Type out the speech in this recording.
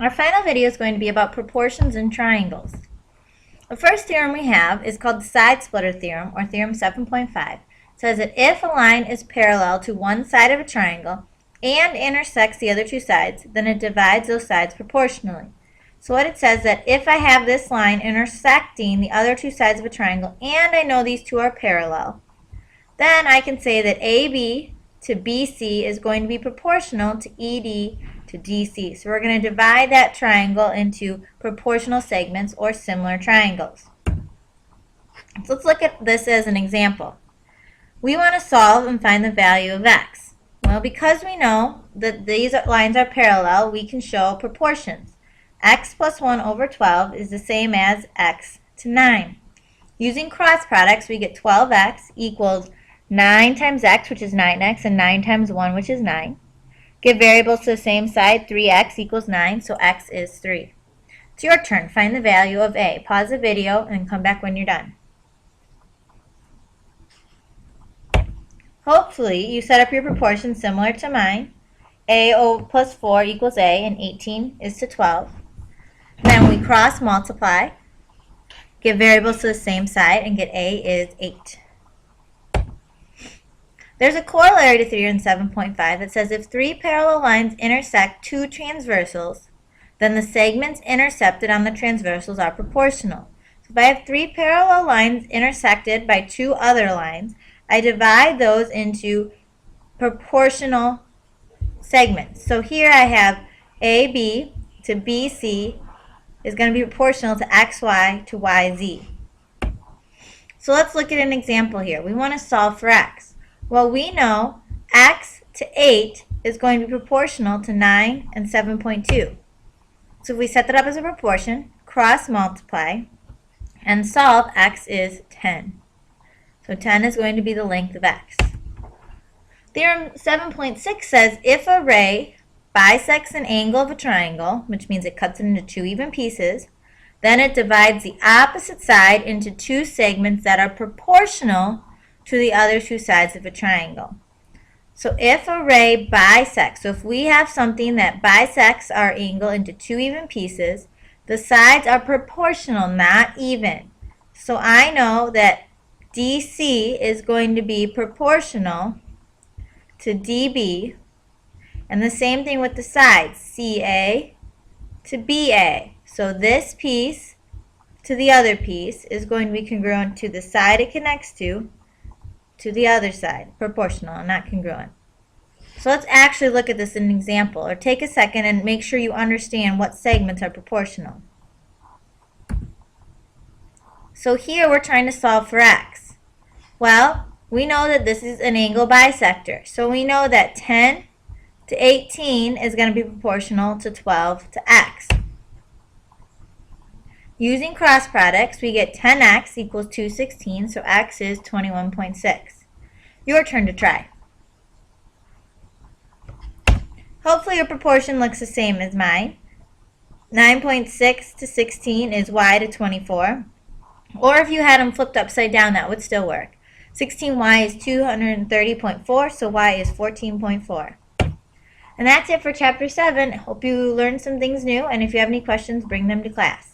Our final video is going to be about proportions in triangles. The first theorem we have is called the side splitter theorem, or theorem 7.5. It says that if a line is parallel to one side of a triangle and intersects the other two sides, then it divides those sides proportionally. So what it says that if I have this line intersecting the other two sides of a triangle and I know these two are parallel, then I can say that AB to BC is going to be proportional to ED to DC. So we're going to divide that triangle into proportional segments or similar triangles. So let's look at this as an example. We want to solve and find the value of x. Well, because we know that these lines are parallel, we can show proportions. X plus 1 over 12 is the same as x to 9. Using cross products, we get 12x equals 9 times x, which is 9x, and 9 times 1, which is 9. Give variables to the same side. 3x equals 9, so x is 3. It's your turn. Find the value of a. Pause the video and come back when you're done. Hopefully, you set up your proportions similar to mine. A plus 4 equals a, and 18 is to 12. Then we cross multiply, give variables to the same side, and get a is 8. There's a corollary to theorem 7.5 that says if three parallel lines intersect two transversals, then the segments intercepted on the transversals are proportional. So if I have three parallel lines intersected by two other lines, I divide those into proportional segments. So here I have AB to BC is going to be proportional to XY to YZ. So let's look at an example here. We want to solve for x. Well, we know x to 8 is going to be proportional to 9 and 7.2. So if we set that up as a proportion, cross multiply, and solve, x is 10. So 10 is going to be the length of x. Theorem 7.6 says if a ray bisects an angle of a triangle, which means it cuts it into two even pieces, then it divides the opposite side into two segments that are proportional to the other two sides of a triangle. So if a ray bisects, so if we have something that bisects our angle into two even pieces, the sides are proportional, not even. So I know that DC is going to be proportional to DB, and the same thing with the sides, CA to BA. So this piece to the other piece is going to be congruent to the side it connects to the other side, proportional and not congruent. So let's actually look at this in an example, or take a second and make sure you understand what segments are proportional. So here we're trying to solve for x. Well, we know that this is an angle bisector. So we know that 10 to 18 is going to be proportional to 12 to x. Using cross products, we get 10x equals 216, so x is 21.6. Your turn to try. Hopefully your proportion looks the same as mine. 9.6 to 16 is y to 24. Or if you had them flipped upside down, that would still work. 16y is 230.4, so y is 14.4. And that's it for Chapter 7. Hope you learned some things new, and if you have any questions, bring them to class.